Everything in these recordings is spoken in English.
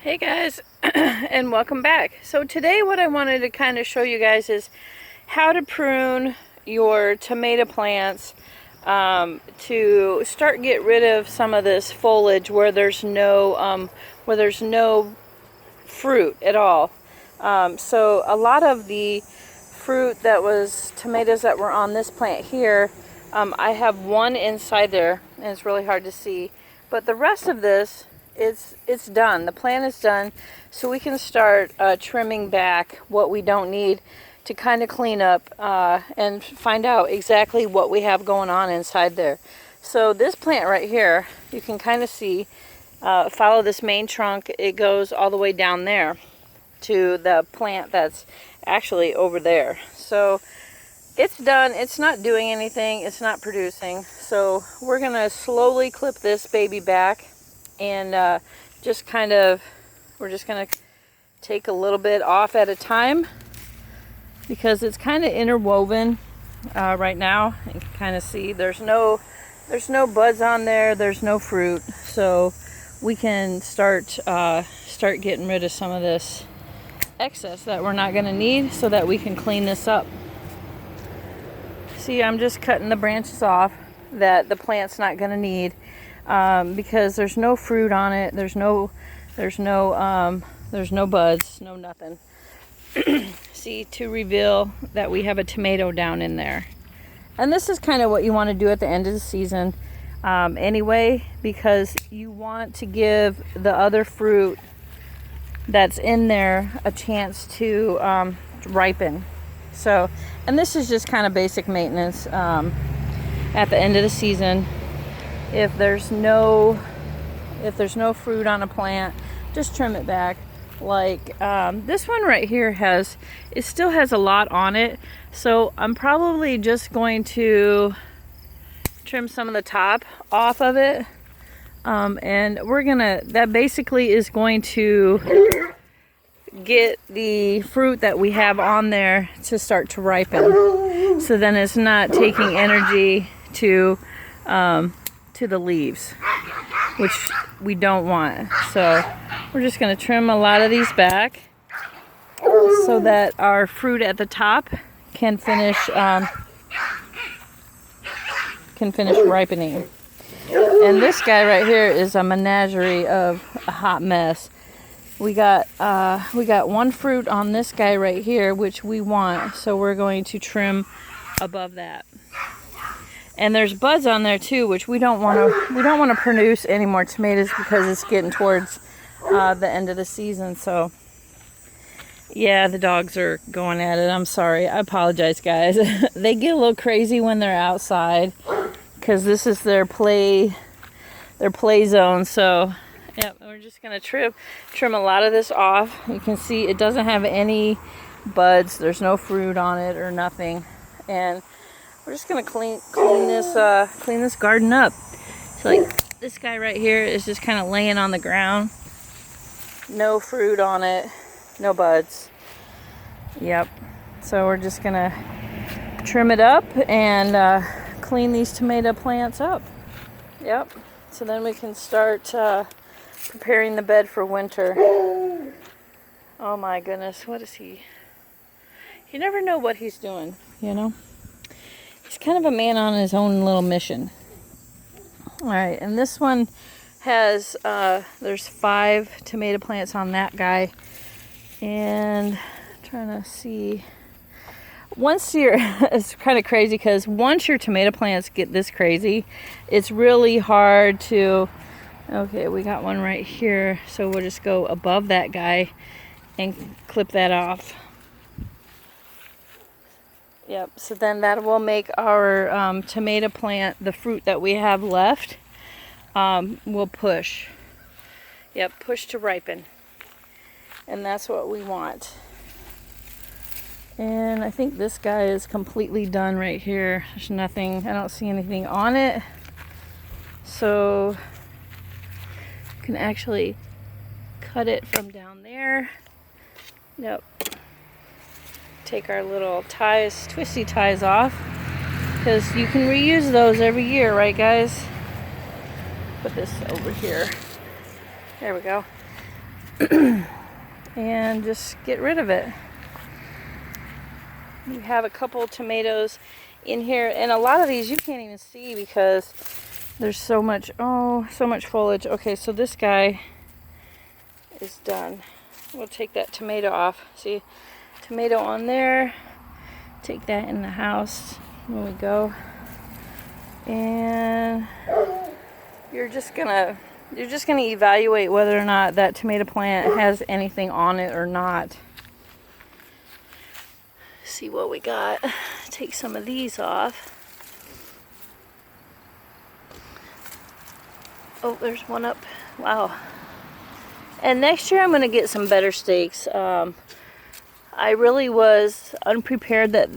Hey guys, and welcome back. So today what I wanted to kind of show you guys is how to prune your tomato plants to start get rid of some of this foliage where there's no fruit at all. So a lot of the fruit that was tomatoes that were on this plant here, I have one inside there and it's really hard to see, but the rest of this it's done. The plant is done, so we can start trimming back what we don't need to kind of clean up and find out exactly what we have going on inside there. So this plant right here, you can kind of see, follow this main trunk, it goes all the way down there to the plant that's actually over there. So it's done, it's not doing anything, it's not producing. So we're gonna slowly clip this baby back and we're just gonna take a little bit off at a time because it's kind of interwoven right now. You can kind of see there's no buds on there, there's no fruit, so we can start getting rid of some of this excess that we're not going to need so that we can clean this up. See, I'm just cutting the branches off that the plant's not going to need because there's no fruit on it, there's no buds, no nothing. See, to reveal that we have a tomato down in there. And this is kind of what you want to do at the end of the season anyway, because you want to give the other fruit that's in there a chance to ripen. So, and this is just kind of basic maintenance at the end of the season. If there's no fruit on a plant, just trim it back. Like this one right here still has a lot on it, so I'm probably just going to trim some of the top off of it, and that basically is going to get the fruit that we have on there to start to ripen, so then it's not taking energy to the leaves, which we don't want. So we're just going to trim a lot of these back so that our fruit at the top can finish ripening. And this guy right here is a menagerie of a hot mess. We got one fruit on this guy right here, which we want, so we're going to trim above that. And there's buds on there too, which we don't want to produce any more tomatoes because it's getting towards the end of the season. So yeah, the dogs are going at it. I'm sorry, I apologize, guys. They get a little crazy when they're outside because this is their play zone. So yeah, we're just gonna trim a lot of this off. You can see it doesn't have any buds. There's no fruit on it or nothing, and we're just gonna clean this garden up. So like this guy right here is just kind of laying on the ground. No fruit on it, no buds. Yep. So we're just gonna trim it up and clean these tomato plants up. Yep. So then we can start preparing the bed for winter. Oh my goodness, what is he? You never know what he's doing, you know? He's kind of a man on his own little mission. Alright, and this one has, there's 5 tomato plants on that guy. And I'm trying to see. It's kind of crazy because once your tomato plants get this crazy, it's really hard to, okay, we got one right here. So we'll just go above that guy and clip that off. Yep, so then that will make our tomato plant, the fruit that we have left, will push. Yep, push to ripen. And that's what we want. And I think this guy is completely done right here. There's nothing, I don't see anything on it. So you can actually cut it from down there. Yep. Take our little ties, twisty ties off, because you can reuse those every year, right guys? Put this over here. There we go. and just get rid of it. We have a couple tomatoes in here, and a lot of these you can't even see because there's so much foliage. Okay, so this guy is done. We'll take that tomato off. See, tomato on there. Take that in the house when we go. And you're just gonna evaluate whether or not that tomato plant has anything on it or not. See what we got. Take some of these off. Oh, there's one up. Wow. And next year I'm going to get some better stakes. I really was unprepared that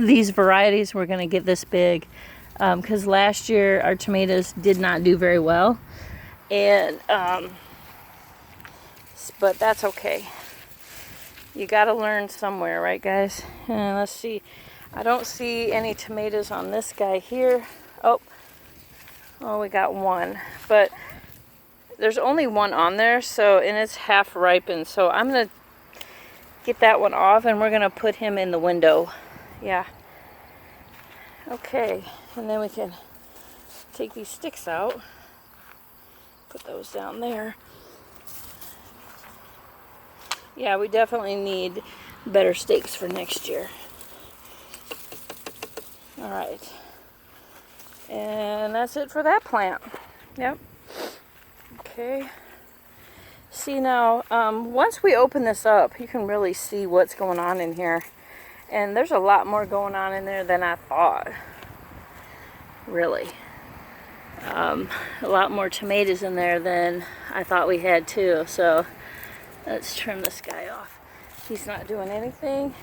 these varieties were going to get this big. Because last year our tomatoes did not do very well. And, but that's okay. You got to learn somewhere, right, guys? And let's see. I don't see any tomatoes on this guy here. Oh, we got one. But there's only one on there, so, and it's half ripened. So I'm going to get that one off, and we're going to put him in the window. Yeah. Okay. And then we can take these sticks out. Put those down there. Yeah, we definitely need better stakes for next year. All right. And that's it for that plant. Yep. Okay. See now, once we open this up, you can really see what's going on in here. And there's a lot more going on in there than I thought. Really. A lot more tomatoes in there than I thought we had too. So let's trim this guy off. He's not doing anything.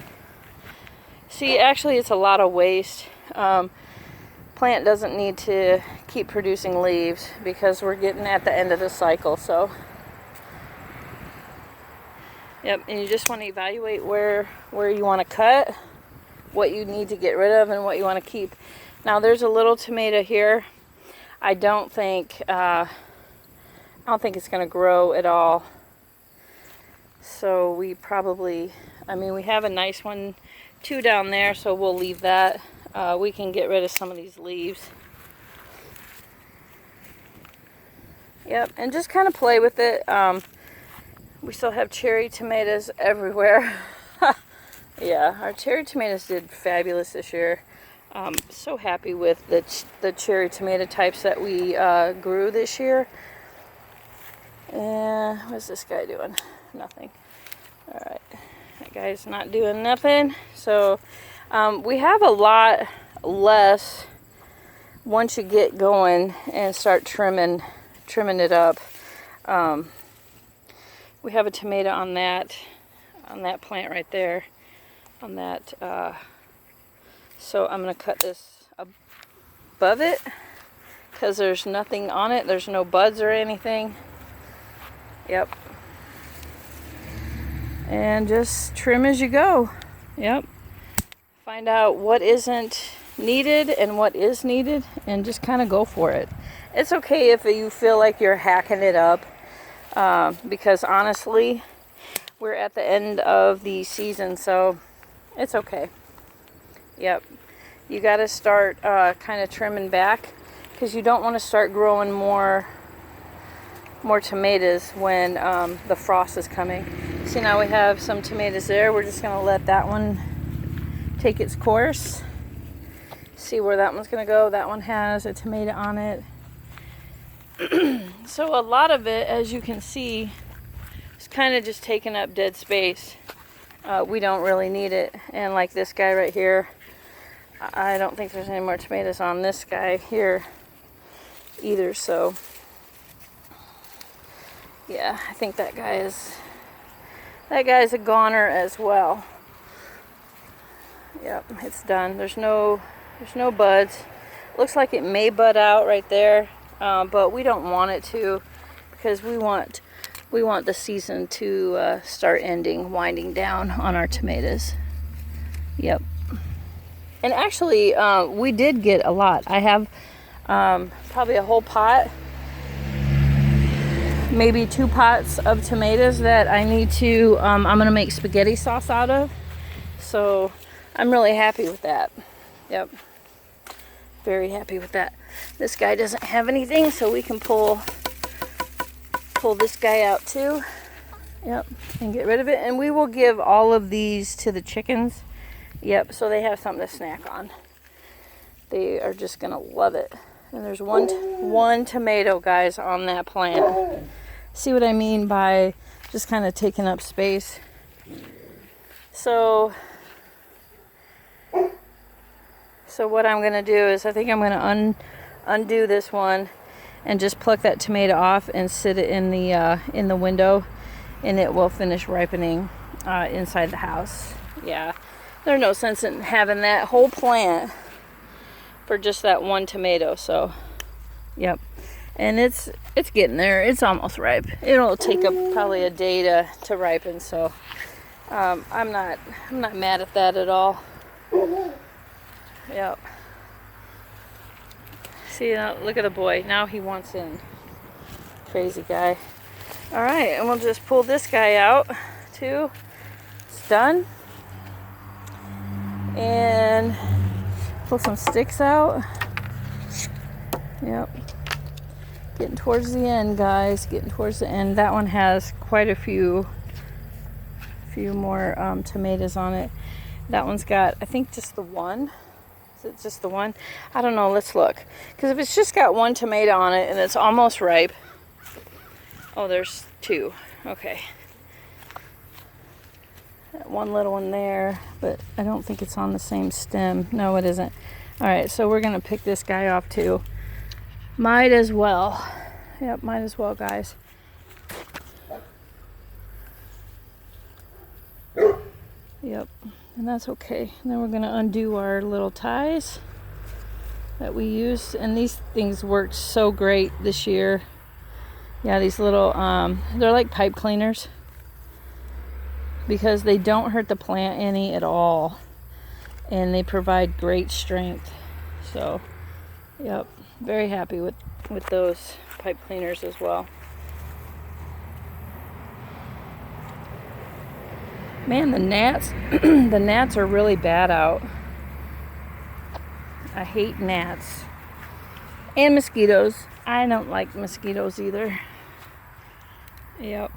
See, actually it's a lot of waste. Plant doesn't need to keep producing leaves because we're getting at the end of the cycle. So yep, and you just want to evaluate where you want to cut, what you need to get rid of, and what you want to keep. Now there's a little tomato here. I don't think it's going to grow at all. So we probably, we have a nice one, two down there, so we'll leave that. We can get rid of some of these leaves. Yep, and just kind of play with it. We still have cherry tomatoes everywhere. Yeah, our cherry tomatoes did fabulous this year. So happy with the cherry tomato types that we grew this year. And what's this guy doing? Nothing. All right, that guy's not doing nothing. So we have a lot less once you get going and start trimming it up. We have a tomato on that plant right there, on that. So I'm going to cut this above it because there's nothing on it. There's no buds or anything. Yep. And just trim as you go. Yep. Find out what isn't needed and what is needed and just kind of go for it. It's okay if you feel like you're hacking it up because honestly, we're at the end of the season, so it's okay. Yep, you got to start kind of trimming back because you don't want to start growing more tomatoes when the frost is coming. See, now we have some tomatoes there. We're just going to let that one take its course. See where that one's going to go. That one has a tomato on it. So a lot of it, as you can see, is kind of just taking up dead space. We don't really need it. And like this guy right here, I don't think there's any more tomatoes on this guy here either. So yeah, I think that guy's a goner as well. Yep, it's done. There's no buds. Looks like it may bud out right there, but we don't want it to because we want the season to start winding down on our tomatoes. Yep. And actually, we did get a lot. I have probably a whole pot. maybe 2 pots of tomatoes that I need to, I'm gonna make spaghetti sauce out of. So I'm really happy with that. Yep, very happy with that. This guy doesn't have anything, so we can pull this guy out too. Yep, and get rid of it. And we will give all of these to the chickens. Yep, so they have something to snack on. They are just gonna love it. And there's one tomato, guys, on that plant. See what I mean by just kind of taking up space? So what I'm gonna do is, I think I'm gonna undo this one and just pluck that tomato off and sit it in the window, and it will finish ripening inside the house. Yeah, there's no sense in having that whole plant for just that one tomato. So yep, and it's getting there. It's almost ripe. It'll take probably a day to ripen. So I'm not mad at that at all. Yep. See, look at the boy. Now he wants in. Crazy guy. All right, and we'll just pull this guy out too. It's done. And pull some sticks out. Yep. Getting towards the end, guys. Getting towards the end. That one has quite a few more tomatoes on it. That one's got, I think, just the one. Is it just the one? I don't know. Let's look. Because if it's just got one tomato on it and it's almost ripe. Oh, there's 2. Okay. That one little one there, but I don't think it's on the same stem. No, it isn't. All right, so we're going to pick this guy off too. Might as well. Yep, might as well, guys. Yep, and that's okay. And then we're going to undo our little ties that we used. And these things worked so great this year. Yeah, these little, they're like pipe cleaners, because they don't hurt the plant any at all. And they provide great strength. So, yep, very happy with those pipe cleaners as well. Man, the gnats, the gnats are really bad out. I hate gnats. And mosquitoes. I don't like mosquitoes either. Yep.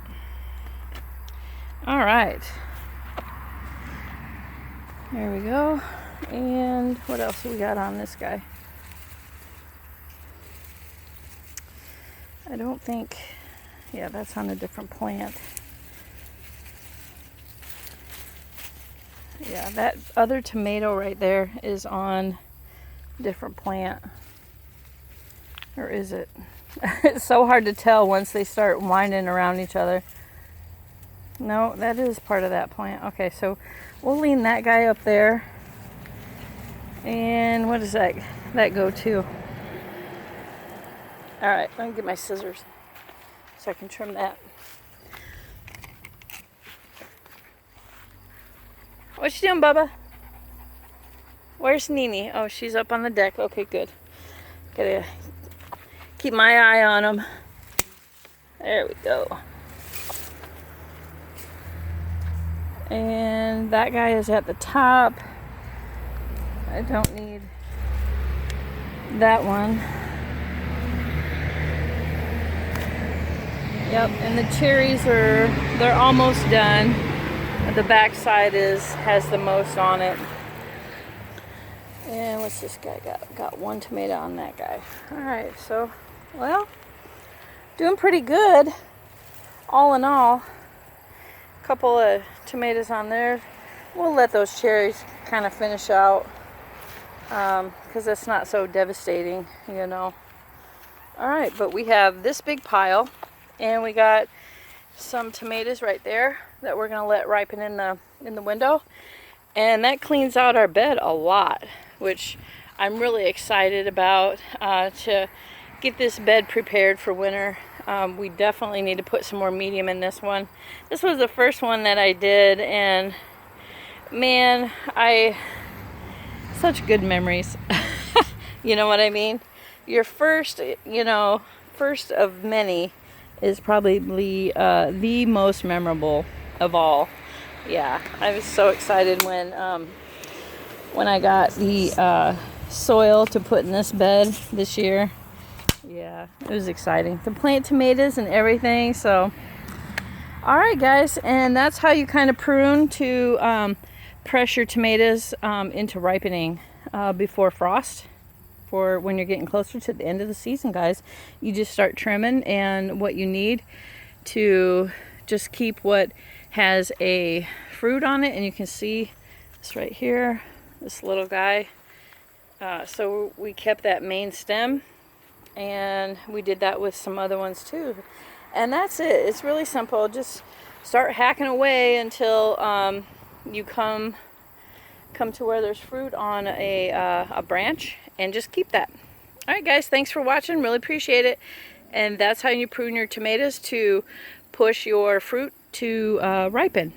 All right. There we go. And what else we got on this guy? I don't think, yeah, that's on a different plant. Yeah, that other tomato right there is on a different plant. Or is it? It's so hard to tell once they start winding around each other. No, that is part of that plant. Okay, so we'll lean that guy up there. And what does that go to? All right, let me get my scissors so I can trim that. What you doing, Bubba? Where's Nini? Oh, she's up on the deck. Okay, good. Gotta keep my eye on them. There we go. And that guy is at the top. I don't need that one. Yep, and the cherries they're almost done. The back side has the most on it. And what's this guy got? Got one tomato on that guy. Alright, so, well, doing pretty good. All in all. A couple of tomatoes on there. We'll let those cherries kind of finish out. Because it's not so devastating, you know. Alright, but we have this big pile. And we got some tomatoes right there that we're going to let ripen in the window. And that cleans out our bed a lot, which I'm really excited about to get this bed prepared for winter. We definitely need to put some more medium in this one. This was the first one that I did, and man, such good memories. You know what I mean? Your first, first of many is probably the most memorable of all. Yeah, I was so excited when I got the soil to put in this bed this year. Yeah, it was exciting to plant tomatoes and everything. So all right, guys, and that's how you kind of prune to press your tomatoes into ripening before frost. For when you're getting closer to the end of the season, guys, you just start trimming, and what you need to just keep what has a fruit on it, and you can see this right here, this little guy. So we kept that main stem, and we did that with some other ones too. And that's it. It's really simple. Just start hacking away until you come to where there's fruit on a branch, and just keep that. All right, guys, thanks for watching. Really appreciate it. And that's how you prune your tomatoes to push your fruit to ripen.